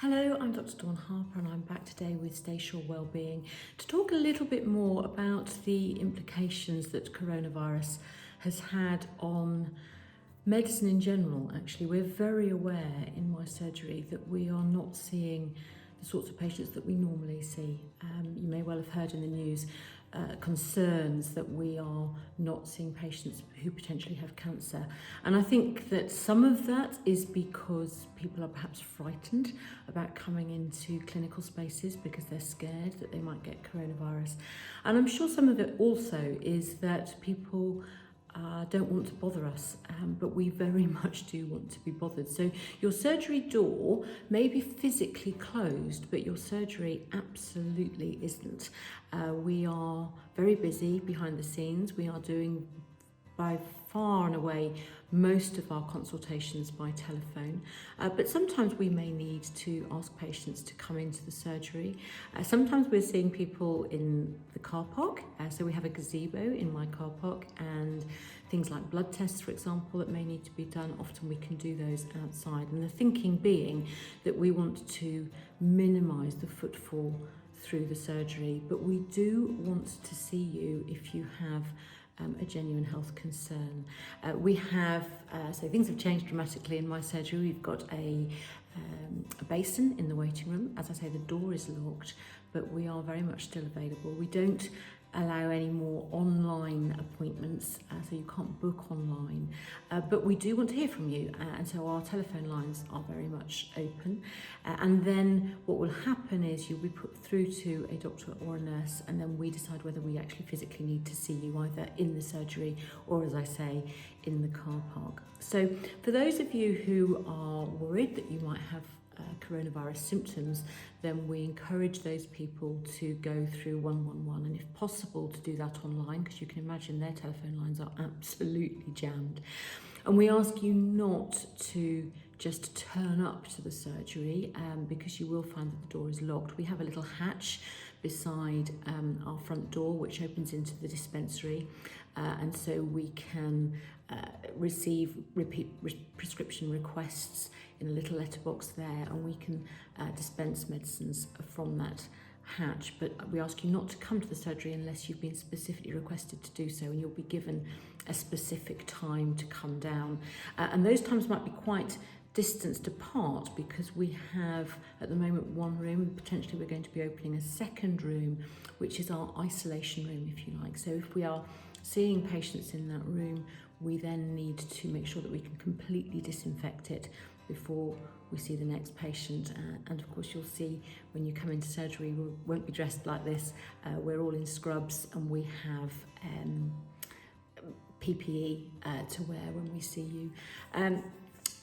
Hello, I'm Dr Dawn Harper and I'm back today with Stay Sure Wellbeing to talk a little bit more about the implications that coronavirus has had on medicine in general. Actually, we're very aware in my surgery that we are not seeing the sorts of patients that we normally see. You may well have heard in the news concerns that we are not seeing patients who potentially have cancer. And I think that some of that is because people are perhaps frightened about coming into clinical spaces because they're scared that they might get coronavirus. And I'm sure some of it also is that people don't want to bother us, but we very much do want to be bothered. So your surgery door may be physically closed, but your surgery absolutely isn't. We are very busy behind the scenes. We are doing by far and away most of our consultations by telephone, but sometimes we may need to ask patients to come into the surgery. Sometimes we're seeing people in the car park, so we have a gazebo in my car park, and things like blood tests, for example, that may need to be done, often we can do those outside. And the thinking being that we want to minimise the footfall through the surgery, but we do want to see you if you have a genuine health concern. So things have changed dramatically in my surgery. We've got a basin in the waiting room. As I say, the door is locked, but we are very much still available. We don't allow any more online appointments, so you can't book online, but we do want to hear from you, and so our telephone lines are very much open, and then what will happen is you'll be put through to a doctor or a nurse, and then we decide whether we actually physically need to see you either in the surgery or, as I say, in the car park. So for those of you who are worried that you might have coronavirus symptoms, then we encourage those people to go through 111, and if possible to do that online, because you can imagine their telephone lines are absolutely jammed. And we ask you not to just turn up to the surgery because you will find that the door is locked. We have a little hatch beside our front door which opens into the dispensary, and so we can receive repeat prescription requests in a little letterbox there, and we can dispense medicines from that hatch. But we ask you not to come to the surgery unless you've been specifically requested to do so, and you'll be given a specific time to come down. And those times might be quite distanced apart because we have at the moment one room. Potentially we're going to be opening a second room, which is our isolation room, if you like. So if we are seeing patients in that room, we then need to make sure that we can completely disinfect it before we see the next patient. And of course you'll see when you come into surgery, we won't be dressed like this. We're all in scrubs, and we have PPE to wear when we see you.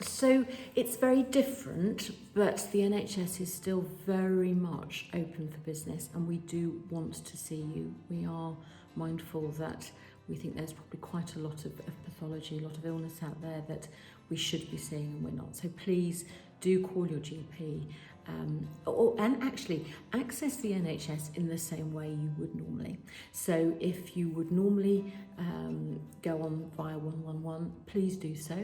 So it's very different, but the NHS is still very much open for business, and we do want to see you. We are mindful that we think there's probably quite a lot of pathology, a lot of illness out there that we should be seeing and we're not. So please do call your GP, and actually access the NHS in the same way you would normally. So if you would normally go on via 111, please do so,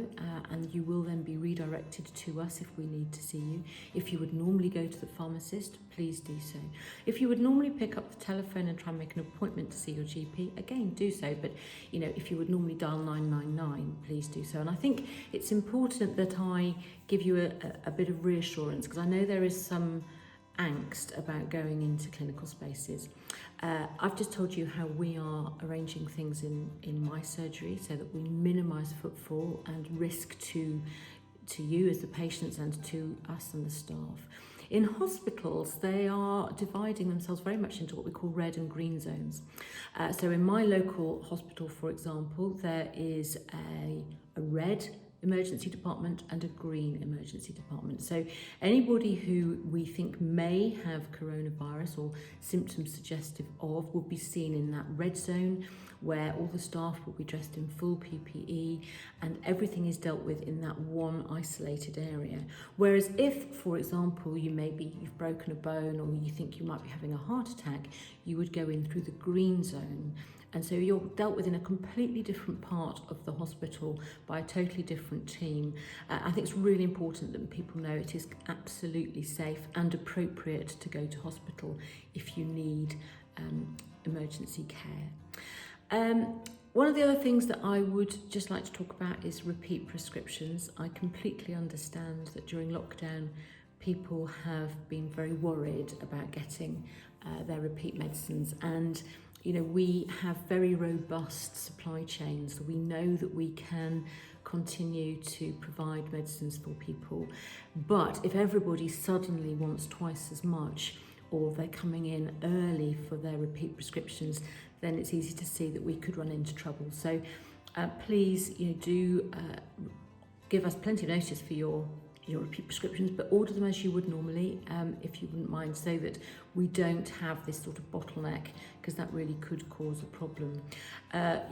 and you will then be redirected to us if we need to see you. If you would normally go to the pharmacist, please do so. If you would normally pick up the telephone and try and make an appointment to see your GP, again, do so. But if you would normally dial 999, please do so. And I think it's important that I give you a bit of reassurance, because I know there is some angst about going into clinical spaces. I've just told you how we are arranging things in my surgery so that we minimise footfall and risk to you as the patients and to us and the staff. In hospitals, they are dividing themselves very much into what we call red and green zones. So in my local hospital, for example, there is a red emergency department and a green emergency department. So anybody who we think may have coronavirus or symptoms suggestive of will be seen in that red zone, where all the staff will be dressed in full PPE and everything is dealt with in that one isolated area. Whereas if, for example, you've broken a bone or you think you might be having a heart attack, you would go in through the green zone, And so you're dealt with in a completely different part of the hospital by a totally different team. I think it's really important that people know it is absolutely safe and appropriate to go to hospital if you need emergency care. One of the other things that I would just like to talk about is repeat prescriptions. I completely understand that during lockdown, people have been very worried about getting their repeat medicines, and we have very robust supply chains. We know that we can continue to provide medicines for people, but if everybody suddenly wants twice as much, or they're coming in early for their repeat prescriptions, then it's easy to see that we could run into trouble. So please do give us plenty of notice for your repeat prescriptions, but order them as you would normally, if you wouldn't mind, so that we don't have this sort of bottleneck, because that really could cause a problem.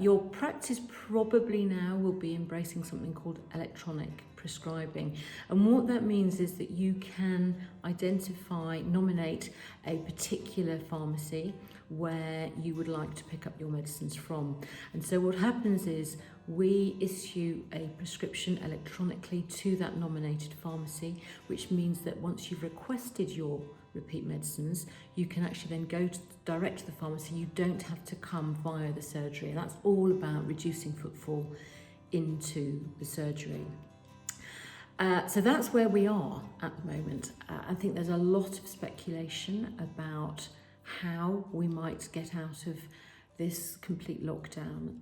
Your practice probably now will be embracing something called electronic prescribing, and what that means is that you can nominate a particular pharmacy where you would like to pick up your medicines from. And so what happens is we issue a prescription electronically to that nominated pharmacy, which means that once you've requested your repeat medicines, you can actually then go direct to the pharmacy. You don't have to come via the surgery. And that's all about reducing footfall into the surgery. So that's where we are at the moment. I think there's a lot of speculation about how we might get out of this complete lockdown.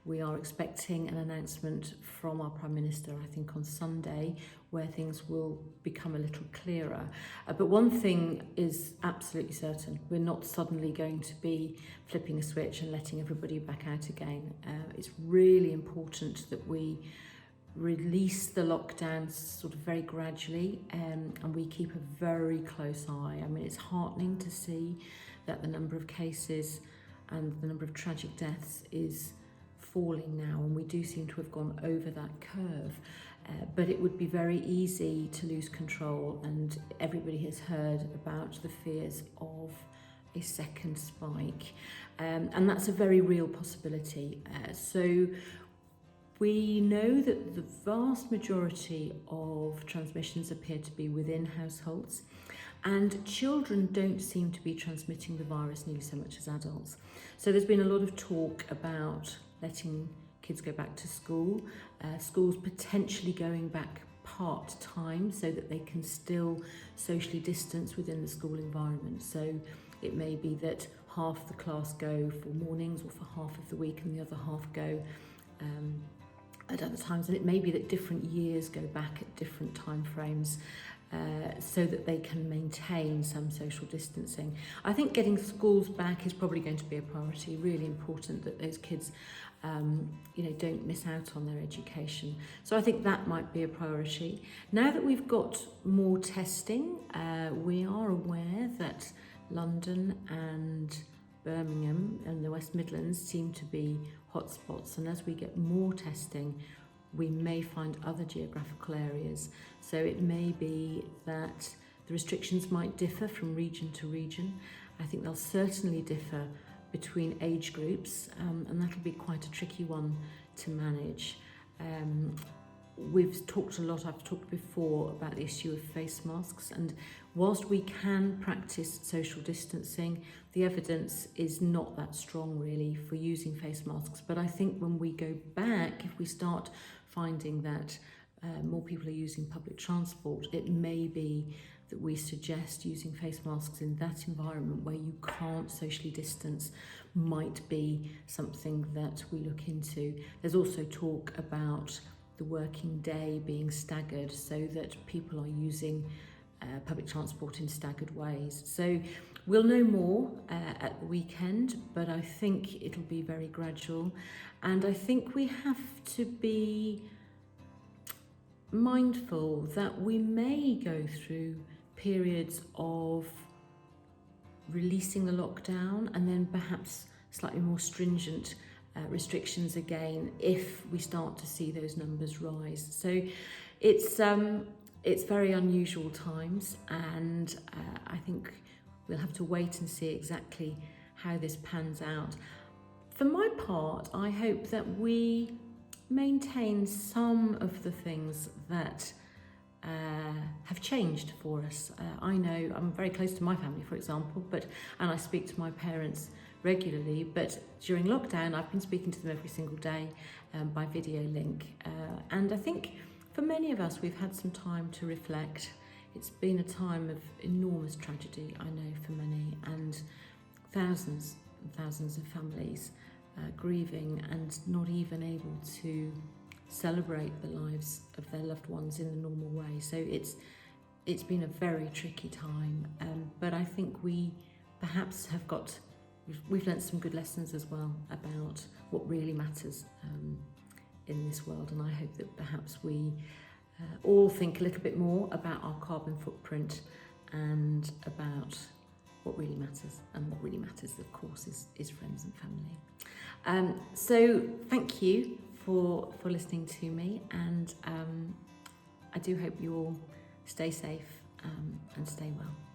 We are expecting an announcement from our Prime Minister, I think on Sunday, where things will become a little clearer. But one thing is absolutely certain: we're not suddenly going to be flipping a switch and letting everybody back out again. It's really important that we release the lockdowns sort of very gradually, and we keep a very close eye. I mean, it's heartening to see that the number of cases and the number of tragic deaths is falling now, and we do seem to have gone over that curve. But it would be very easy to lose control, and everybody has heard about the fears of a second spike, and that's a very real possibility. So we know that the vast majority of transmissions appear to be within households, and children don't seem to be transmitting the virus nearly so much as adults. So there's been a lot of talk about letting kids go back to school, schools potentially going back part-time so that they can still socially distance within the school environment. So it may be that half the class go for mornings or for half of the week and the other half go at other times, and it may be that different years go back at different time frames, so that they can maintain some social distancing. I think getting schools back is probably going to be a priority. Really important that those kids don't miss out on their education. So I think that might be a priority. Now that we've got more testing, we are aware that London and Birmingham and the West Midlands seem to be hotspots, and as we get more testing, we may find other geographical areas. So it may be that the restrictions might differ from region to region. I think they'll certainly differ between age groups, and that'll be quite a tricky one to manage. We've talked a lot, I've talked before about the issue of face masks, and whilst we can practice social distancing, the evidence is not that strong really for using face masks. But I think when we go back, if we start finding that more people are using public transport, it may be that we suggest using face masks in that environment where you can't socially distance might be something that we look into. There's also talk about the working day being staggered so that people are using public transport in staggered ways. So we'll know more at the weekend, but I think it'll be very gradual. And I think we have to be mindful that we may go through periods of releasing the lockdown and then perhaps slightly more stringent restrictions again if we start to see those numbers rise. So it's very unusual times, and I think we'll have to wait and see exactly how this pans out. for my part, I hope that we maintain some of the things that have changed for us. I know I'm very close to my family, for example, and I speak to my parents regularly, but during lockdown I've been speaking to them every single day by video link, and I think for many of us we've had some time to reflect. It's been a time of enormous tragedy, I know, for many, and thousands and thousands of families grieving and not even able to celebrate the lives of their loved ones in the normal way. So it's been a very tricky time, but I think we perhaps we've learnt some good lessons as well about what really matters in this world, and I hope that perhaps we all think a little bit more about our carbon footprint and about what really matters, and what really matters, of course, is friends and family. So thank you for listening to me, and I do hope you all stay safe and stay well.